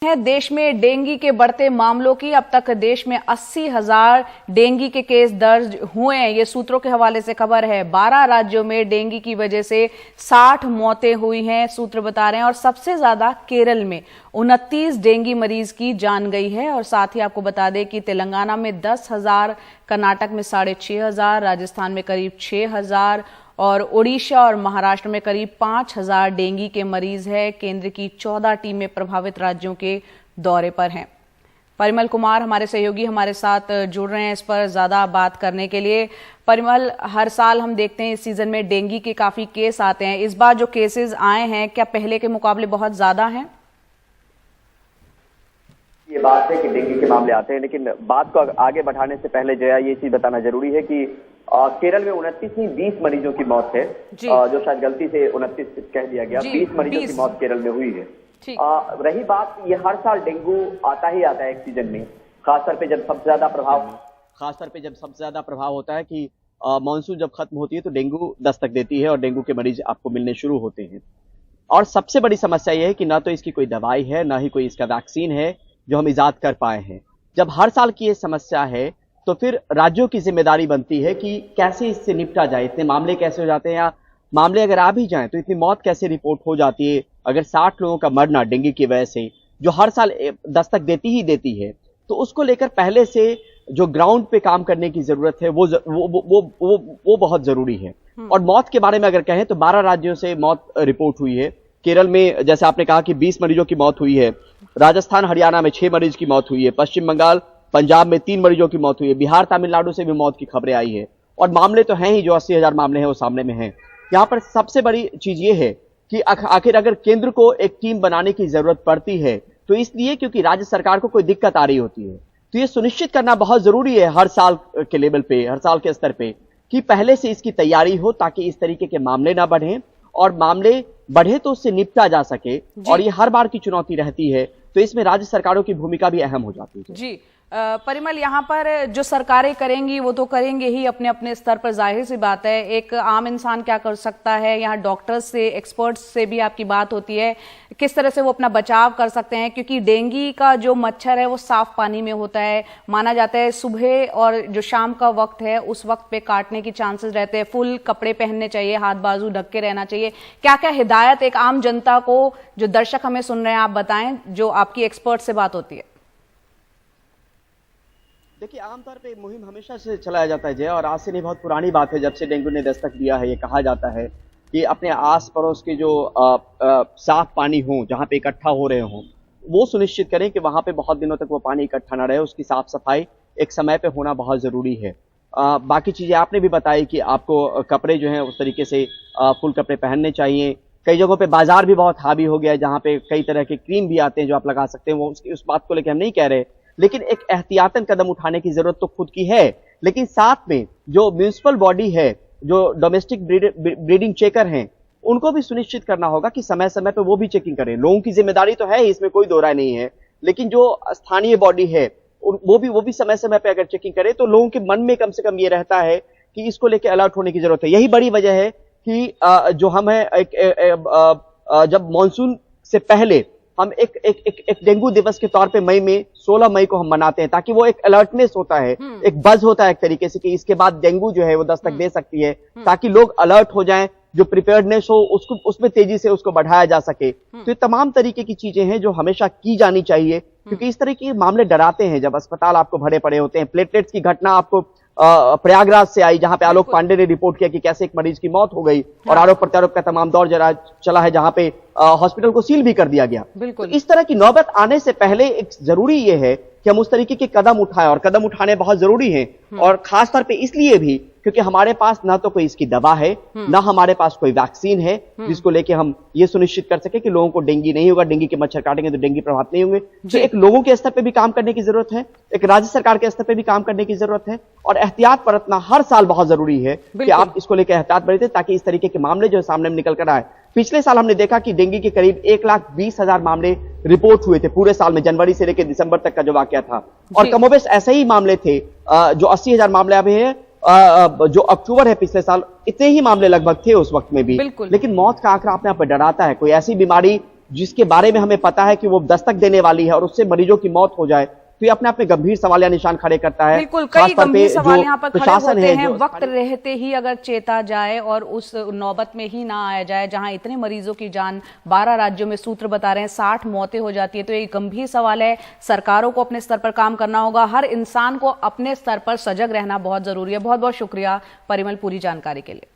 है देश में डेंगू के बढ़ते मामलों की। अब तक देश में 80,000 डेंगू के केस दर्ज हुए हैं। ये सूत्रों के हवाले से खबर है। 12 राज्यों में डेंगू की वजह से 60 मौतें हुई हैं, सूत्र बता रहे हैं। और सबसे ज्यादा केरल में 29 डेंगू मरीज की जान गई है। और साथ ही आपको बता दें कि तेलंगाना में 10,000, कर्नाटक में 6,500, राजस्थान में करीब 6,000 और ओडिशा और महाराष्ट्र में करीब 5,000 डेंगू के मरीज हैं। केंद्र की 14 टीमें प्रभावित राज्यों के दौरे पर हैं। परिमल कुमार हमारे सहयोगी हमारे साथ जुड़ रहे हैं इस पर ज्यादा बात करने के लिए। परिमल, हर साल हम देखते हैं इस सीजन में डेंगू के काफी केस आते हैं। इस बार जो केसेस आए हैं क्या पहले के मुकाबले बहुत ज्यादा हैं? ये बात है कि डेंगू के मामले आते हैं, लेकिन बात को आगे बढ़ाने से पहले जया ये चीज बताना जरूरी है कि केरल में 29 नहीं 20 मरीजों की मौत है, जो शायद गलती से 29 कह दिया गया। 20 मरीजों की मौत केरल में हुई है। रही बात, ये हर साल डेंगू आता ही आता है एक सीजन में, खासतौर पे जब सबसे ज्यादा प्रभाव होता है कि मानसून जब खत्म होती है तो डेंगू दस्तक देती है और डेंगू के मरीज आपको मिलने शुरू होते हैं। और सबसे बड़ी समस्या यह है कि ना तो इसकी कोई दवाई है, ना ही कोई इसका वैक्सीन है जो हम इजाद कर पाए हैं। जब हर साल की ये समस्या है तो फिर राज्यों की जिम्मेदारी बनती है कि कैसे इससे निपटा जाए। इतने मामले कैसे हो जाते हैं, या मामले अगर आ भी जाएं तो इतनी मौत कैसे रिपोर्ट हो जाती है। अगर 60 लोगों का मरना डेंगू की वजह से, जो हर साल दस्तक देती है, तो उसको लेकर पहले से जो ग्राउंड पे काम करने की जरूरत है वो बहुत जरूरी है। और मौत के बारे में अगर कहें तो 12 राज्यों से मौत रिपोर्ट हुई है। केरल में जैसे आपने कहा कि 20 मरीजों की मौत हुई है, राजस्थान हरियाणा में 6 मरीज की मौत हुई है, पश्चिम बंगाल पंजाब में 3 मरीजों की मौत हुई है, बिहार तमिलनाडु से भी मौत की खबरें आई है। और मामले तो हैं ही, जो 80,000 मामले हैं वो सामने में हैं। यहाँ पर सबसे बड़ी चीज ये है कि आखिर अगर केंद्र को एक टीम बनाने की जरूरत पड़ती है तो इसलिए क्योंकि राज्य सरकार को कोई दिक्कत आ रही होती है। तो ये सुनिश्चित करना बहुत जरूरी है हर साल के लेवल पे, हर साल के स्तर पे, कि पहले से इसकी तैयारी हो ताकि इस तरीके के मामले ना बढ़े, और मामले बढ़े तो उससे निपटा जा सके। और ये हर बार की चुनौती रहती है, तो इसमें राज्य सरकारों की भूमिका भी अहम हो जाती है। जी परिमल, यहाँ पर जो सरकारें करेंगी वो तो करेंगे ही अपने अपने स्तर पर, जाहिर सी बात है। एक आम इंसान क्या कर सकता है? यहाँ डॉक्टर्स से, एक्सपर्ट्स से भी आपकी बात होती है, किस तरह से वो अपना बचाव कर सकते हैं? क्योंकि डेंगू का जो मच्छर है वो साफ पानी में होता है, माना जाता है सुबह और जो शाम का वक्त है उस वक्त पे काटने की चांसेस रहते हैं। फुल कपड़े पहनने चाहिए, हाथ बाजू ढक के रहना चाहिए। क्या क्या हिदायत एक आम जनता को, जो दर्शक हमें सुन रहे हैं, आप बताएं जो आपकी एक्सपर्ट से बात होती है? देखिए, आमतौर पे मुहिम हमेशा से चलाया जाता है जय, और आज से नहीं, बहुत पुरानी बात है। जब से डेंगू ने दस्तक दिया है, ये कहा जाता है कि अपने आस पड़ोस के जो साफ पानी हो, जहाँ पे इकट्ठा हो रहे हों, वो सुनिश्चित करें कि वहां पे बहुत दिनों तक वो पानी इकट्ठा ना रहे। उसकी साफ सफाई एक समय पे होना बहुत जरूरी है। बाकी चीजें आपने भी बताई कि आपको कपड़े जो हैं उस तरीके से फुल कपड़े पहनने चाहिए। कई जगहों पे बाजार भी बहुत हावी हो गया है, जहाँ पे कई तरह के क्रीम भी आते हैं जो आप लगा सकते हैं। वो उस बात को लेकर हम नहीं कह रहे, लेकिन एक एहतियातन कदम उठाने की जरूरत तो खुद की है। लेकिन साथ में जो म्युनिसिपल बॉडी है, जो डोमेस्टिक ब्रीडिंग चेकर हैं, उनको भी सुनिश्चित करना होगा कि समय समय पर वो भी चेकिंग करें। लोगों की जिम्मेदारी तो है, इसमें कोई दो राय नहीं है, लेकिन जो स्थानीय बॉडी है वो भी समय समय पर अगर चेकिंग करे तो लोगों के मन में कम से कम ये रहता है कि इसको लेकर अलर्ट होने की जरूरत है। यही बड़ी वजह है कि जो हम है जब मानसून से पहले हम एक डेंगू दिवस के तौर पे मई में 16 मई को हम मनाते हैं, ताकि वो एक अलर्टनेस होता है, एक बज होता है एक तरीके से कि इसके बाद डेंगू जो है वो दस्तक दे सकती है, ताकि लोग अलर्ट हो जाएं, जो प्रिपेयर्डनेस हो उसको उसमें तेजी से उसको बढ़ाया जा सके। तो ये तमाम तरीके की चीजें हैं जो हमेशा की जानी चाहिए, क्योंकि इस तरह के मामले डराते हैं। जब अस्पताल आपको भरे पड़े होते हैं, प्लेटलेट्स की घटना आपको प्रयागराज से आई, जहां पे आलोक पांडे ने रिपोर्ट किया कि कैसे एक मरीज की मौत हो गई, और आरोप प्रत्यारोप का तमाम दौर चला है, जहां पे हॉस्पिटल को सील भी कर दिया गया। तो इस तरह की नौबत आने से पहले एक जरूरी ये है कि हम उस तरीके के कदम उठाएं, और कदम उठाने बहुत जरूरी हैं। और खासतौर पे इसलिए भी क्योंकि हमारे पास ना तो कोई इसकी दवा है, ना हमारे पास कोई वैक्सीन है जिसको लेके हम ये सुनिश्चित कर सके कि लोगों को डेंगू नहीं होगा। डेंगू के मच्छर काटेंगे तो डेंगू प्रभावित नहीं होंगे। तो एक लोगों के स्तर पे भी काम करने की जरूरत है, एक राज्य सरकार के स्तर पे भी काम करने की जरूरत है, और एहतियात बरतना हर साल बहुत जरूरी है कि आप इसको लेकर एहतियात बरतें, ताकि इस तरीके के मामले जो सामने निकल कर आए। पिछले साल हमने देखा कि डेंगू के करीब 1,20,000 मामले रिपोर्ट हुए थे पूरे साल में, जनवरी से लेकर दिसंबर तक का जो वाकया था। और कमोबेश ऐसे ही मामले थे, जो 80,000 मामले अभी हैं, जो अक्टूबर है पिछले साल, इतने ही मामले लगभग थे उस वक्त में भी। लेकिन मौत का आंकड़ा अपने आप पर डराता है। कोई ऐसी बीमारी जिसके बारे में हमें पता है कि वो दस्तक देने वाली है और उससे मरीजों की मौत हो जाए, तो ये अपने आप में गंभीर सवाल या निशान खड़े करता है। बिल्कुल, कई गंभीर सवाल यहाँ पर खड़े होते हैं। जो वक्त रहते ही अगर चेता जाए और उस नौबत में ही ना आया जाए जहां इतने मरीजों की जान 12 राज्यों में सूत्र बता रहे हैं 60 मौतें हो जाती है, तो ये गंभीर सवाल है। सरकारों को अपने स्तर पर काम करना होगा, हर इंसान को अपने स्तर पर सजग रहना बहुत जरूरी है। बहुत बहुत शुक्रिया परिमल पूरी जानकारी के लिए।